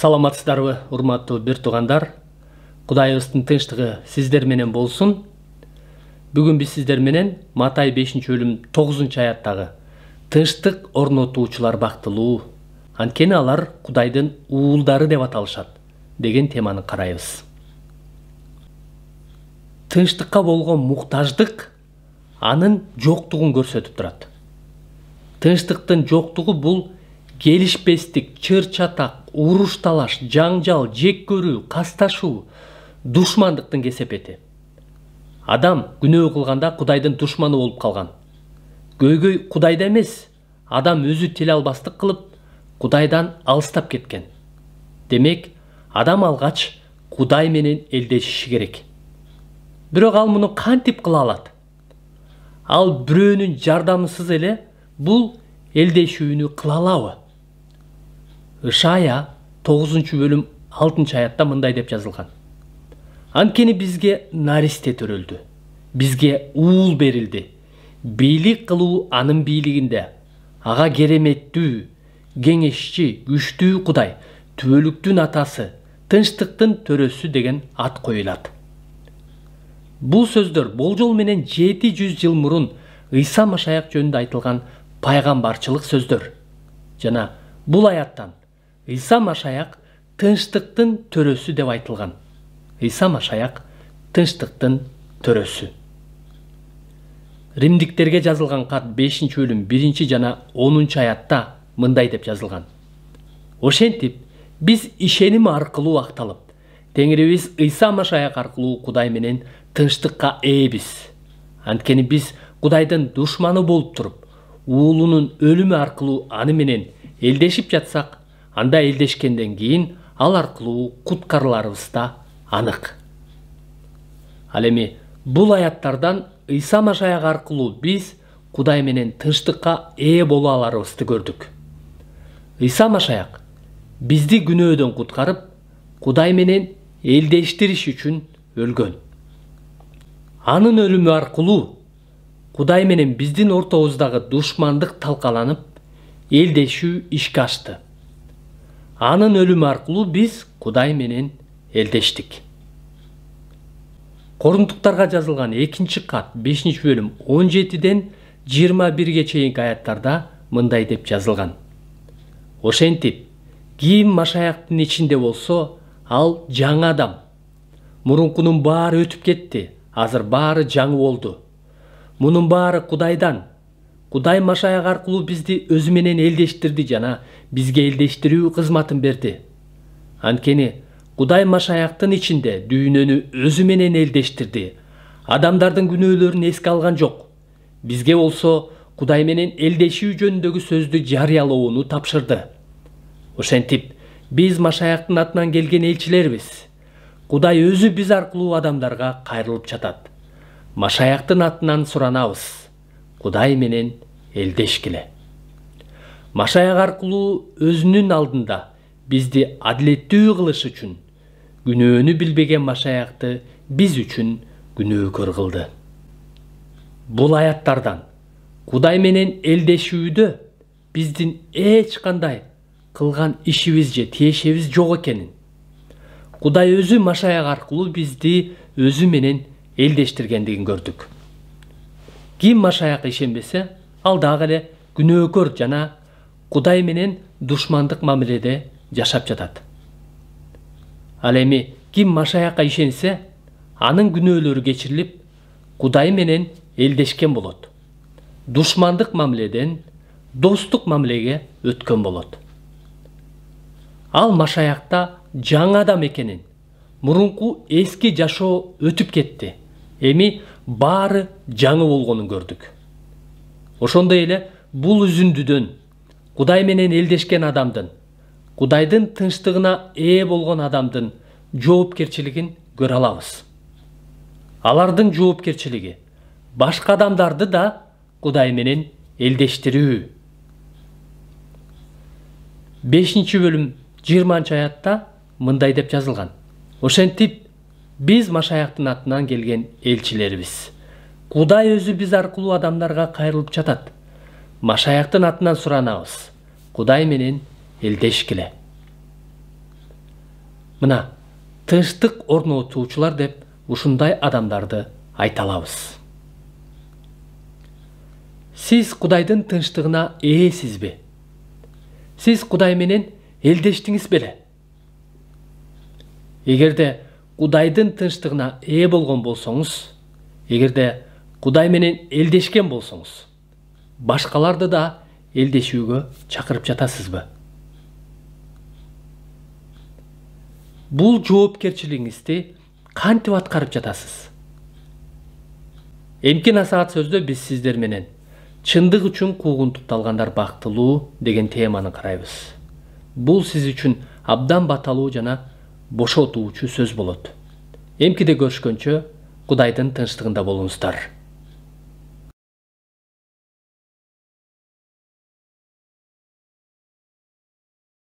Саламатсыздарбы, урматтуу бир туугандар. Кудайыбыздын тынчтыгы сиздер менен болсун. Бүгүн биз сиздер менен Матай 5-бөлүм 9-аяттагы тынчтык орнотуучулар бактылуу, анткени алар Кудайдын уулдары деп аталышат деген теманы карайбыз. Тынчтыкка болгон муктаждык анын жоктугун көрсөтүп турат. Тынчтыктын жоктугу бул келишпестик, чыр-чатак, уруш талаш, жаңжал, жек көрүү, касташуу, душмандыктын кесепети. Адам күнөө кылганда Кудайдын душманы болуп калган. Көйгөй Кудайда эмес, адам өзү тил албастык кылып, Кудайдан алыстап кеткен. Демек, адам алгач Кудай менен элдешиши керек. Бирок ал муну кантип кыла алат? Ал бирөөнүн жардамысыз эле бул элдешүүнү кыла алабы? Ишая 9-бөлүм 6-аятта мындай деп жазылган. Анткени бизге наристе төрөлдү, бизге уул берилди. Бийлик кылуу анын бийлигинде. Ага кереметтүү, кеңешчи, күчтүү Кудай, түбөлүктүн атасы, тынчтыктын төрөсү деген ат коюлат. Бул сөздөр болжол менен 700 жыл мурун Ыйса Машаяк жөнүндө айтылган пайгамбарчылык сөздөр. Жана бул аяттан Ыйса Машаяк тынчтыктын төрөсү деп айтылган. Ыйса Машаяк тынчтыктын төрөсү. Римдиктерге жазылган кат 5-бөлүм 1 жана 10-аятта мындай деп жазылган. Ошентип биз ишеним аркылуу акталып, Теңирибиз Ыйса Машаяк аркылуу Кудай менен тынчтыкка ээбиз. Анткени биз Кудайдын душманы болуп туруп, уулунун өлүмү аркылуу аны менен элдешип жатсак, анда элдешкенден кийин ал аркылуу куткарыларыбыз да анык. Ал эми бул аяттардан Ыйса Машаяк аркылуу биз Кудай менен тынчтыкка ээ боло аларыбызды көрдүк. Ыйса Машаяк бизди күнөөдөн куткарып, Кудай менен элдештириш үчүн өлгөн. Анын өлүмү аркылуу Кудай менен биздин ортобуздагы душмандык талкаланып, элдешүү ишке ашты. Анын өлүмү аркылуу биз Кудай менен элдештик. Корунтуктарга жазылган 2-кат 5-бөлүм 17-ден 21-ге чейинки аяттарда мындай деп жазылган. Ошентип, ким Машаяктын ичинде болсо, ал жаңы адам. Мурункунун баары өтүп кетти, азыр баары жаңы болду. Мунун баары Кудайдан. Кудай Машаяк аркылуу бизди өзү менен элдештирди жана бизге элдештирүү кызматын берди. Анткени Кудай Машаяктын ичинде дүйнөнү өзү менен элдештирди. Адамдардын күнөөлөрүн эске алган жок. Бизге болсо Кудай менен элдешүү жөнүндөгү сөздү жарыялоону тапшырды. Ошентип, биз Машаяктын атынан келген элчилербиз. Кудай өзү биз аркылуу адамдарга кайрылып жатат. Машаяктын атынан суранабыз. Кудай менен элдешкиле. Машаяк аркылуу өзүнүн алдында бизди адилеттүү кылыш үчүн күнөөнү билбеген Машаякты биз үчүн күнөөкөр кылды. Бул аяттардан Кудай менен элдешүүдө биздин эч кандай кылган ишибиз же тиешебиз жок экенин, Кудай өзү Машаяк аркылуу бизди өзү менен элдештиргендигин көрдүк. Ким Машаякка ишенбесе, ал дагы эле күнөөкөр жана Кудай менен душмандык мамиледе жашап жатат. Ал эми ким Машаякка ишенсе, анын күнөөлөрү кечирилип, Кудай менен элдешкен болот. Душмандык мамиледен достук мамилеге өткөн болот. Ал Машаякта жаңы адам экенин, мурунку эски жашоо өтүп кетти. Эми баары жаңы болгонун көрдүк. Ошондой эле бул үзүндүдөн Кудай менен элдешкен адамдын, Кудайдын тынчтыгына ээ болгон адамдын жоопкерчилигин көрө алабыз. Алардын жоопкерчилиги башка адамдарды да Кудай менен элдештирүү. 5-бөлүм 20-аятта мындай деп жазылган. Ошентип, биз Машаяктын атынан келген элчилербиз. Кудай өзү биз аркылуу адамдарга кайрылып жатат. Машаяктын атынан суранабыз. Кудай менен элдешкиле. Мына тынчтык орнотуучулар деп ушундай адамдарды айта алабыз. Сиз Кудайдын тынчтыгына ээсизби? Сиз Кудай менен элдештиңиз беле? Эгерде Кудайдын тынчтыгына ээ болгон болсоңуз, эгерде Кудай менен элдешкен болсоңуз, башкаларды да элдешүүгө чакырып жатасызбы? Бул жоопкерчилигиңизди кантип аткарып жатасыз? Эмки насаат сөздө биз сиздер менен чындык үчүн куугунтукталгандар бактылуу деген теманы карайбыз. Бул сиз үчүн абдан баталуу жана бошотуучу сөз болот. Эмкиде көрүшкөнчө Кудайдын тынчтыгында болуңуздар.